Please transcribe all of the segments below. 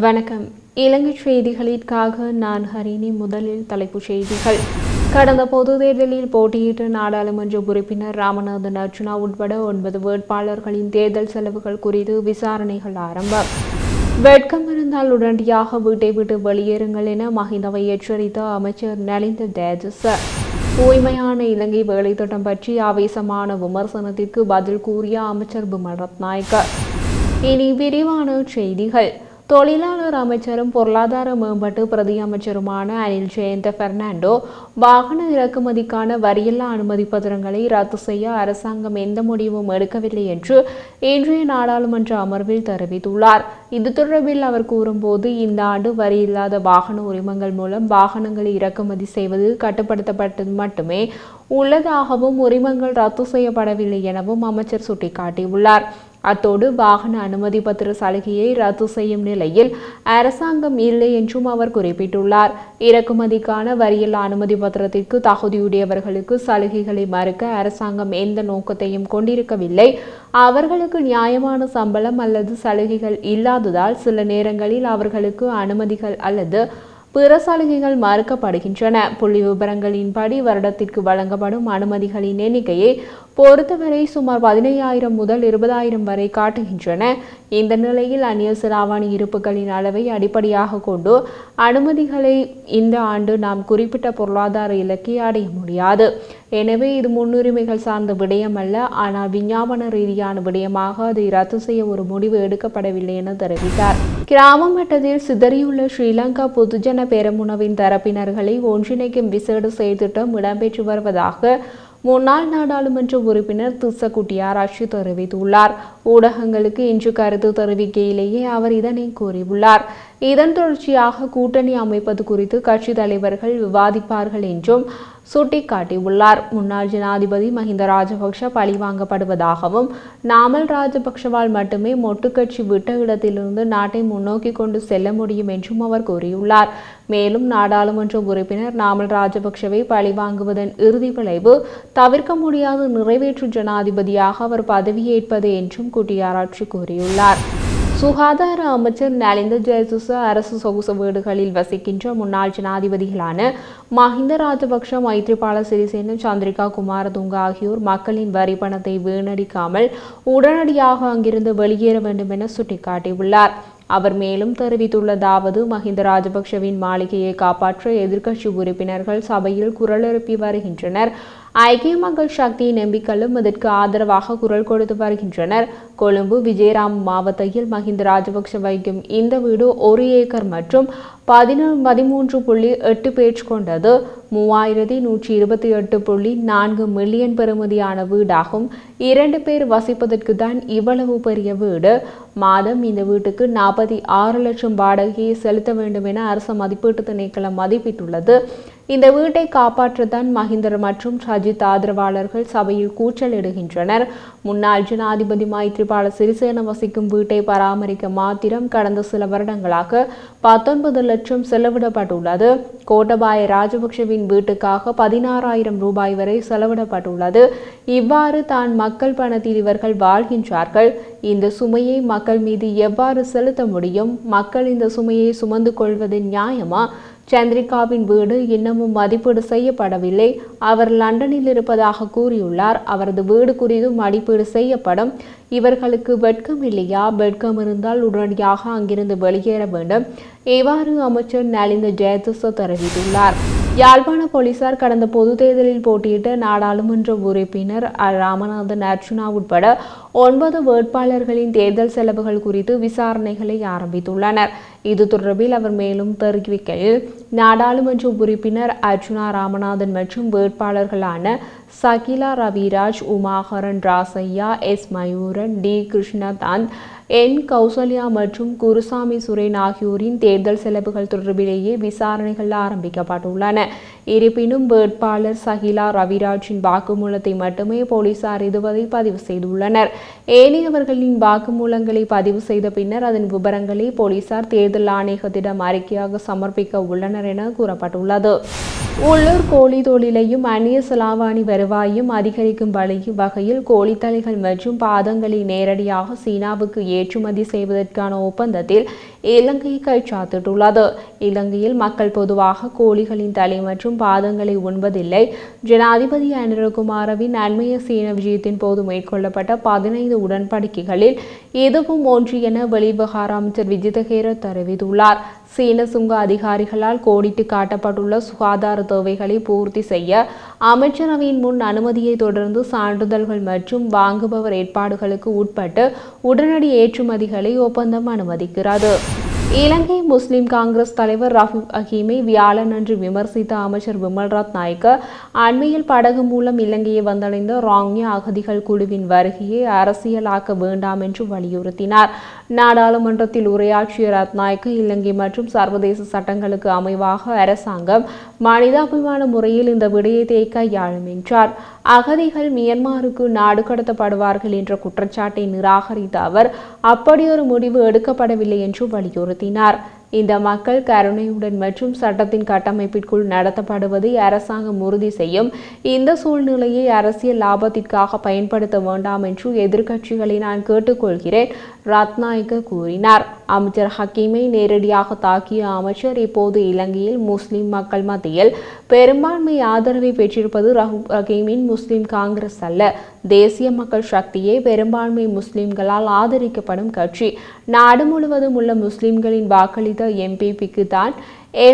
வணக்கம். இலங்கை செய்திகளுக்காக நான் ஹரிணி. முதலில் தலைப்புச் செய்திகள். கடந்த பொதுத் தேர்தலில் போட்டியிட்ட நாடாளுமன்ற உறுப்பினர் ராமநாதன் அர்ச்சுனா உட்பட 9 வேட்பாளர்களின் தேர்தல் செலவுகள் குறித்து விசாரணைகள் ஆரம்பம். வெட்கம் இருந்தால் உடனடியாக வீட்டை விட்டு வெளியேறுங்கள் என மஹிந்தவை எச்சரித்த அமைச்சர் நலிந்த ஜெயதிச. தூய்மையான இலங்கை வேலைத்திட்டம் பற்றி ஆவேசமான விமர்சனத்திற்கு பதில் கூறிய அமைச்சர் பிமல் ரத்நாயக்க. இனி விரிவான செய்திகள். தொழிலாளர் அமைச்சரும் பொருளாதார மேம்பாட்டு பிரதி அமைச்சருமான அனில் ஜெயந்த பெர்னாண்டோ வாகன இறக்குமதிக்கான வரியில்லா அனுமதி பத்திரங்களை ரத்து செய்ய அரசாங்கம் எந்த முடிவும் எடுக்கவில்லை என்று இன்றைய நாடாளுமன்ற அமர்வில் தெரிவித்துள்ளார். இது தொடர்பில் அவர் கூறும்போது, இந்த ஆண்டு வரியில்லாத வாகன உரிமங்கள் மூலம் வாகனங்களை இறக்குமதி செய்வது கட்டுப்படுத்தப்பட்டது மட்டுமே உள்ளதாகவும் உரிமங்கள் ரத்து செய்யப்படவில்லை எனவும் அமைச்சர் சுட்டிக்காட்டியுள்ளார். அத்தோடு வாகன அனுமதி பத்திர சலுகையை ரத்து செய்யும் நிலையில் அரசாங்கம் இல்லை என்றும் அவர் குறிப்பிட்டுள்ளார். இறக்குமதிக்கான வரியில்லா அனுமதி பத்திரத்திற்கு தகுதியுடையவர்களுக்கு சலுகைகளை மறுக்க அரசாங்கம் எந்த நோக்கத்தையும் கொண்டிருக்கவில்லை. அவர்களுக்கு நியாயமான சம்பளம் அல்லது சலுகைகள் இல்லாததால் சில நேரங்களில் அவர்களுக்கு அனுமதிகள் அல்லது பிற சலுகைகள் மறுக்கப்படுகின்றன. புள்ளி விபரங்களின்படி வருடத்திற்கு வழங்கப்படும் அனுமதிகளின் எண்ணிக்கையை பொறுத்தவரை சுமார் 15,000 முதல் 20,000 வரை காட்டுகின்றன. இந்த நிலையில் அந்நிய செலாவணி இருப்புகளின் அளவை அடிப்படையாக கொண்டு அனுமதிகளை இந்த ஆண்டு நாம் குறிப்பிட்ட பொருளாதார இலக்கை அடைய முடியாது. எனவே இது முன்னுரிமைகள் சார்ந்த விடயம் அல்ல, ஆனால் விஞ்ஞாபன ரீதியான விடயமாக அதை ரத்து செய்ய ஒரு முடிவு எடுக்கப்படவில்லை என தெரிவித்தார். கிராம மட்டத்தில் சிதறியுள்ள ஸ்ரீலங்கா பொதுஜன பெரமுனவின் தரப்பினர்களை ஒன்றிணைக்கும் விசேட செயற்திட்டம் இடம்பெற்று வருவதாக முன்னாள் நாடாளுமன்ற உறுப்பினர் திஸ்ஸ குட்டியாராச்சி தெரிவித்துள்ளார். ஊடகங்களுக்கு இன்று கருத்து தெரிவிக்கையிலேயே அவர் இதனை கூறியுள்ளார். இதன் தொடர்ச்சியாக கூட்டணி அமைப்பது குறித்து கட்சி தலைவர்கள் விவாதிப்பார்கள் என்றும் சுட்டிக்காட்டியுள்ளார். முன்னாள் ஜனாதிபதி மஹிந்த ராஜபக்ஷ பழிவாங்கப்படுவதாகவும் நாமல் ராஜபக்ஷவால் மட்டுமே மொட்டு கட்சி விட்ட இடத்திலிருந்து நாட்டை முன்னோக்கி கொண்டு செல்ல முடியும் என்றும் அவர் கூறியுள்ளார். மேலும் நாடாளுமன்ற உறுப்பினர் நாமல் ராஜபக்ஷவை பழிவாங்குவதன் இறுதி விளைவு தவிர்க்க முடியாத நிறைவேற்று ஜனாதிபதியாக அவர் பதவியேற்பது என்றும் குட்டியாராட்சி கூறியுள்ளார். சுகாதார அமைச்சர் நலிந்த ஜெயதிச அரசு சொகுசு வீடுகளில் வசிக்கின்ற முன்னாள் ஜனாதிபதிகளான மஹிந்த ராஜபக்ஷ, மைத்ரிபால சிறிசேன, சந்திரிகா குமாரதுங்க ஆகியோர் மக்களின் வரி பணத்தை வீணடிக்காமல் உடனடியாக அங்கிருந்து வெளியேற வேண்டும் என சுட்டிக்காட்டியுள்ளார். அவர் மேலும் தெரிவித்துள்ளதாவது, மஹிந்த ராஜபக்ஷவின் மாளிகையை காப்பாற்ற எதிர்க்கட்சி உறுப்பினர்கள் சபையில் குரல் எழுப்பி வருகின்றனர். ஐக்கிய மக்கள் சக்தியின் எம்பிக்களும் இதற்கு ஆதரவாக குரல் கொடுத்து வருகின்றனர். கொழும்பு விஜயராம மாவட்டத்தில் மஹிந்த ராஜபக்ஷ வைக்கும் இந்த வீடு 1 ஏக்கர் மற்றும் 13.8 பேஜ் கொண்டது. 3128.4 மில்லியன் பெறுமதியான வீடாகும். 2 பேர் வசிப்பதற்கு தான் இவ்வளவு பெரிய வீடு. மாதம் இந்த வீட்டுக்கு 46 லட்சம் வாடகையை செலுத்த வேண்டும் என அரசு மதிப்பீட்டு திணைக்களம் மதிப்பிட்டுள்ளது. இந்த வீட்டை காப்பாற்றத்தான் மஹிந்தர் மற்றும் சஜித் ஆதரவாளர்கள் சபையில் கூச்சலிடுகின்றனர். முன்னாள் ஜனாதிபதி மைத்ரிபால சிறிசேன வசிக்கும் வீட்டை பராமரிக்க மாத்திரம் கடந்த சில வருடங்களாக 19 லட்சம் செலவிடப்பட்டுள்ளது. கோட்டபாய ராஜபக்ஷவின் வீட்டுக்காக 16,000 ரூபாய் வரை செலவிடப்பட்டுள்ளது. இவ்வாறு தான் மக்கள் பணத்தில் இவர்கள் வாழ்கின்றார்கள். இந்த சுமையை மக்கள் மீது எவ்வாறு செலுத்த முடியும்? மக்கள் இந்த சுமையை சுமந்து கொள்வது நியாயமா? சந்திரிகாவின் வீடு இன்னமும் மதிப்பீடு செய்யப்படவில்லை. அவர் லண்டனில் இருப்பதாக கூறியுள்ளார். அவரது வீடு குறித்து மதிப்பீடு செய்யப்படும். இவர்களுக்கு வெட்கம் இல்லையா? வெட்கம் இருந்தால் உடனடியாக அங்கிருந்து வெளியேற வேண்டும். இவ்வாறு அமைச்சர் நலிந்த ஜெயதிச தெரிவித்துள்ளார். யாழ்ப்பாண போலீசார் கடந்த பொது தேர்தலில் போட்டியிட்ட நாடாளுமன்ற உறுப்பினர் ராமநாதன் அர்ச்சுனா உட்பட 9 வேட்பாளர்களின் தேர்தல் செலவுகள் குறித்து விசாரணைகளை ஆரம்பித்துள்ளனர். இது தொடர்பில் அவர் மேலும் தெரிவிக்கையில், நாடாளுமன்ற உறுப்பினர் அர்ச்சுனா ராமநாதன் மற்றும் வேட்பாளர்களான சகிலா ரவிராஜ், உமாகரன் ராசையா, எஸ் மயூரன், டி கிருஷ்ணகாந்த், என் கௌசல்யா மற்றும் குருசாமி சுரேன் ஆகியோரின் தேர்தல் செலவுகள் தொடர்பிலேயே விசாரணைகள் ஆரம்பிக்கப்பட்டுள்ளன. இருப்பினும் வேட்பாளர் சகிலா ரவிராஜின் வாக்குமூலத்தை மட்டுமே போலீசார் இதுவரை பதிவு செய்துள்ளனர். ஏனையவர்களின் வாக்குமூலங்களை பதிவு செய்த பின்னர் அதன் விவரங்களை போலீசார் தேர்தல் ஆணையகத்திடம் அறிக்கையாக சமர்ப்பிக்க உள்ளனர் என கூறப்பட்டுள்ளது. உள்ளூர் கோழி தொழிலையும் அந்நிய செலாவணி வருவாயும் அதிகரிக்கும் வகையில் கோழித்தலைகள் மற்றும் பாதங்களை நேரடியாக சீனாவுக்கு ஏற்றுமதி செய்வதற்கான ஒப்பந்தத்தில் இலங்கை கைச்சாத்திட்டுள்ளது. இலங்கையில் மக்கள் பொதுவாக கோழிகளின் தலை மற்றும் பாதங்களை உண்பதில்லை. ஜனாதிபதி அனுரகுமாரவின் அண்மைய சீன விஜயத்தின் போது மேற்கொள்ளப்பட்ட 15 உடன்படிக்கைகளில் இதுவும் ஒன்று என வெளிவிவகார அமைச்சர் விஜித ஹேர தெரிவித்துள்ளார். சீன சுங்க அதிகாரிகளால் கோடிட்டு காட்டப்பட்டுள்ள சுகாதார தேவைகளை பூர்த்தி செய்ய அமைச்சரவையின் முன் அனுமதியை தொடர்ந்து சான்றிதழ்கள் மற்றும் வாங்குபவர் ஏற்பாடுகளுக்கு உட்பட்டு உடனடி ஏற்றுமதிகளை ஒப்பந்தம் அனுமதிக்கிறது. இலங்கை முஸ்லிம் காங்கிரஸ் தலைவர் ரஃபீக் ஹக்கீமை வியாழனன்று விமர்சித்த அமைச்சர் விமல் ரத்நாயக்க அண்மையில் படகு மூலம் இலங்கையை வந்தடைந்த ரோஹிங்யா அகதிகள் குழுவின் வருகையை அரசியலாக்க வேண்டாம் என்று வலியுறுத்தினார். நாடாளுமன்றத்தில் உரையாற்றிய ரத்நாயக்க இலங்கை மற்றும் சர்வதேச சட்டங்களுக்கு அமைவாக அரசாங்கம் மனிதாபிமான முறையில் இந்த விடயத்தை கையாளும் என்றார். அகதிகள் மியன்மாருக்கு நாடு கடத்தப்படுவார்கள் என்ற குற்றச்சாட்டை நிராகரித்த அவர் அப்படியொரு முடிவு எடுக்கப்படவில்லை என்று வலியுறுத்தினார். இந்த மக்கள் கருணையுடன் மற்றும் சட்டத்தின் கட்டமைப்பிற்குள் நடத்தப்படுவதை அரசாங்கம் உறுதி செய்யும். இந்த சூழ்நிலையை அரசியல் லாபத்திற்காக பயன்படுத்த வேண்டாம் என்று எதிர்க்கட்சிகளை நான் கேட்டுக்கொள்கிறேன், ரத்நாயக்க கூறினார். அமைச்சர் ஹக்கீமை நேரடியாக தாக்கிய அமைச்சர் இப்போது இலங்கையில் முஸ்லிம் மக்கள் மத்தியில் பெரும்பான்மை ஆதரவை பெற்றிருப்பது ரஃபீக் ஹக்கீமின் முஸ்லிம் காங்கிரஸ் அல்ல, தேசிய மக்கள் சக்தியே பெரும்பான்மை முஸ்லிம்களால் ஆதரிக்கப்படும் கட்சி. நாடு முழுவதும் உள்ள முஸ்லிம்களின் வாக்களித்த எம்பிபிக்கு தான்,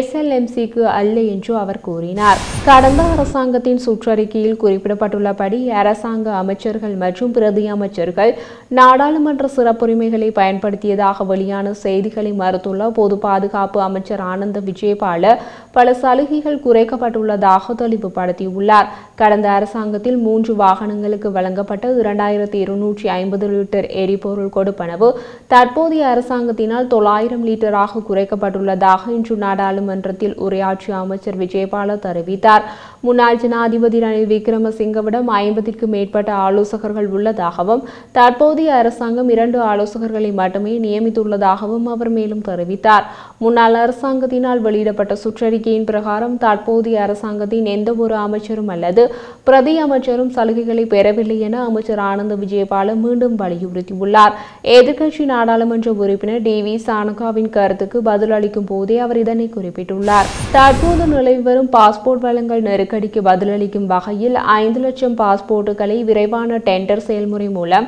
SLMCக்கு அல்ல என்று அவர் கூறினார். கடந்த அரசாங்கத்தின் சுற்றறிக்கையில் குறிப்பிடப்பட்டுள்ளபடி அரசாங்க அமைச்சர்கள் மற்றும் பிரதி அமைச்சர்கள் நாடாளுமன்ற சிறப்புரிமைகளை பயன்படுத்தியதாக வெளியான செய்திகளை மறுத்துள்ள பொது பாதுகாப்பு அமைச்சர் ஆனந்த விஜயபால பல சலுகைகள் குறைக்கப்பட்டுள்ளதாக தெளிவுபடுத்தியுள்ளார். கடந்த அரசாங்கத்தில் 3 வாகனங்களுக்கு வழங்கப்பட்ட 2250 லிட்டர் எரிபொருள் கொடுப்பனவு தற்போதைய அரசாங்கத்தினால் 900 லிட்டராக குறைக்கப்பட்டுள்ளதாக இன்று நாடாளுமன்றத்தில் உரையாற்றிய அமைச்சர் விஜயபால தெரிவித்தார். முன்னாள் ஜனாதிபதி ரணில் விக்ரமசிங்கவிடம் 50க்கும் மேற்பட்ட ஆலோசகர்கள் உள்ளதாகவும் தற்போதைய அரசாங்கம் 2 ஆலோசகர்களை மட்டுமே நியமித்துள்ளதாகவும் அவர் மேலும் தெரிவித்தார். முன்னாள் அரசாங்கத்தினால் வெளியிடப்பட்ட சுற்றறிக்கையின் பிரகாரம் தற்போதைய அரசாங்கத்தின் எந்த ஒரு அமைச்சரும் அல்லது பிரதி அமைச்சரும் சலுகைகளை பெறவில்லை என அமைச்சர் ஆனந்த விஜயபால மீண்டும் வலியுறுத்தியுள்ளார். எதிர்க்கட்சி நாடாளுமன்ற உறுப்பினர் DV சானகாவின் கருத்துக்கு பதிலளிக்கும் போதே அவர் இதனை குறிப்பிட்டுள்ளார். தற்போது நிலவி வரும் பாஸ்போர்ட் வழங்கல் நெருக்கடிக்கு பதிலளிக்கும் வகையில் 5 லட்சம் பாஸ்போர்ட்டுகளை விரைவான டெண்டர் செயல்முறை மூலம்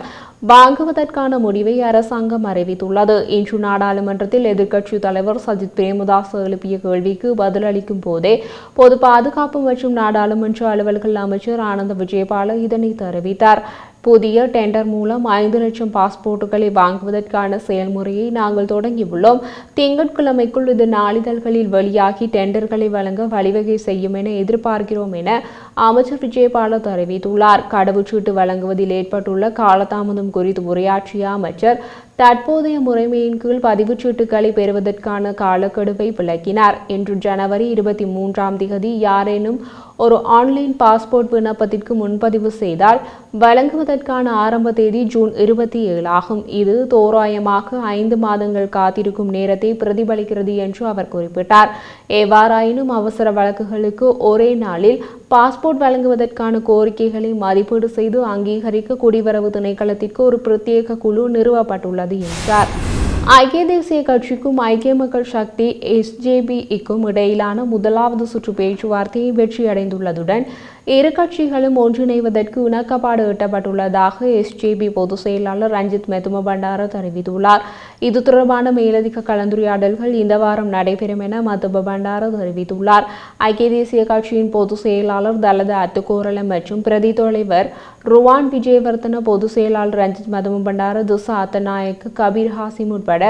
வாங்குவதற்கான முடிவை அரசாங்கம் அறிவித்துள்ளது. இன்று நாடாளுமன்றத்தில் எதிர்க்கட்சித் தலைவர் சஜித் பிரேமதாஸ் எழுப்பிய கேள்விக்கு பதிலளிக்கும் போதே பொது பாதுகாப்பு மற்றும் நாடாளுமன்ற அலுவல்கள் அமைச்சர் ஆனந்த விஜயபால இதனை தெரிவித்தார். புதிய டெண்டர் மூலம் 5 லட்சம் பாஸ்போர்ட்டுகளை வாங்குவதற்கான செயல்முறையை நாங்கள் தொடங்கியுள்ளோம். திங்கட்கிழமைக்குள் இது நாளிதழ்களில் வெளியாகி டெண்டர்களை வழங்க வழிவகை செய்யும் என எதிர்பார்க்கிறோம் என அமைச்சர் விஜயபால தெரிவித்துள்ளார். கடவுச்சீட்டு வழங்குவதில் ஏற்பட்டுள்ள காலதாமதம் குறித்து உரையாற்றிய அமைச்சர் தற்போதைய முறைமையின் கீழ் பதிவுச்சீட்டுகளை பெறுவதற்கான காலக்கெடுவை விளக்கினார். இன்று ஜனவரி 23ஆம் தேதி யாரேனும் ஒரு ஆன்லைன் பாஸ்போர்ட் விண்ணப்பத்திற்கு முன்பதிவு செய்தால் வழங்குவதற்கான ஆரம்ப தேதி ஜூன் 27 ஆகும். இது தோராயமாக 5 மாதங்கள் காத்திருக்கும் நேரத்தை பிரதிபலிக்கிறது என்று அவர் குறிப்பிட்டார். எவ்வாறாயினும் அவசர வழக்குகளுக்கு ஒரே நாளில் பாஸ்போர்ட் வழங்குவதற்கான கோரிக்கைகளை மதிப்பீடு செய்து அங்கீகரிக்க குடிவரவு திணைக்களத்திற்கு ஒரு பிரத்யேக குழு நிறுவப்பட்டுள்ளது என்றார். ஐக்கிய தேசிய கட்சிக்கும் ஐக்கிய மக்கள் சக்தி SJPக்கும் இடையிலான முதலாவது சுற்று பேச்சுவார்த்தை வெற்றியடைந்துள்ளதுடன் இரு கட்சிகளும் ஒன்றிணைவதற்கு இணக்கப்பாடு எட்டப்பட்டுள்ளதாக SJP பொதுச் செயலாளர் ரஞ்சித் மெதுமபண்டார தெரிவித்துள்ளார். இது தொடர்பான மேலதிக கலந்துரையாடல்கள் இந்த வாரம் நடைபெறும் என மெதுமபண்டார தெரிவித்துள்ளார். ஐக்கிய தேசிய கட்சியின் பொதுச் செயலாளர் தலத அத்துக்கோரள மற்றும் பிரதி தலைவர் ருவான் விஜயவர்தன பொதுச் செயலாளர் ரஞ்சித் மெதுமபண்டார துசா அத்தநாயக்க கபீர் ஹாசிம் உட்பட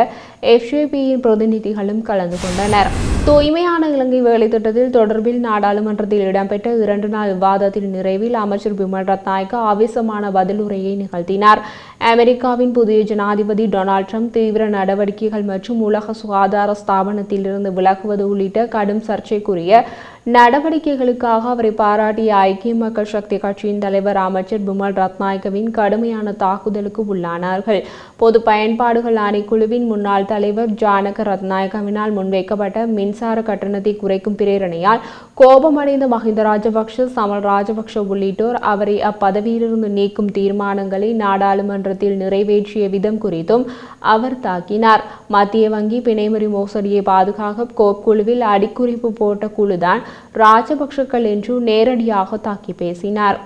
SJPயின் பிரதிநிதிகளும் கலந்து கொண்டனர். தூய்மையான இலங்கை வேலை திட்டத்தில் தொடர்பில் நாடாளுமன்றத்தில் இடம்பெற்ற 2 நாள் விவாதத்தின் நிறைவில் அமைச்சர் விமல் ரத்நாயக்க ஆவேசமான பதிலுரையை நிகழ்த்தினார். அமெரிக்காவின் புதிய ஜனாதிபதி டொனால்ட் ட்ரம்ப் தீவிர நடவடிக்கைகள் மற்றும் உலக சுகாதார ஸ்தாபனத்திலிருந்து விலகுவது உள்ளிட்ட கடும் சர்ச்சைக்குரிய நடவடிக்கைகளுக்காக அவரை பாராட்டிய ஐக்கிய மக்கள் சக்தி கட்சியின் தலைவர் அமைச்சர் பிமல் ரத்நாயக்கவின் கடுமையான தாக்குதலுக்கு உள்ளானார்கள். பொது பயன்பாடுகள் ஆணைக்குழுவின் முன்னாள் தலைவர் ஜானக ரத்நாயக்கவினால் முன்வைக்கப்பட்ட மின்சார கட்டணத்தை குறைக்கும் பிரேரணையால் கோபமடைந்த மஹிந்த ராஜபக்ஷ, சமல் ராஜபக்ஷ உள்ளிட்டோர் அவரை அப்பதவியிலிருந்து நீக்கும் தீர்மானங்களை நாடாளுமன்றத்தில் நிறைவேற்றிய விதம் குறித்தும் அவர் தாக்கினார். மத்திய வங்கி பிணைமுறி மோசடியை பாதுகாக்க கோப் குழுவில் அடிக்குறிப்பு போட்ட குழுதான் ராஜபக்ஷக்கள் என்று நேரடியாக தாக்கி பேசினார்.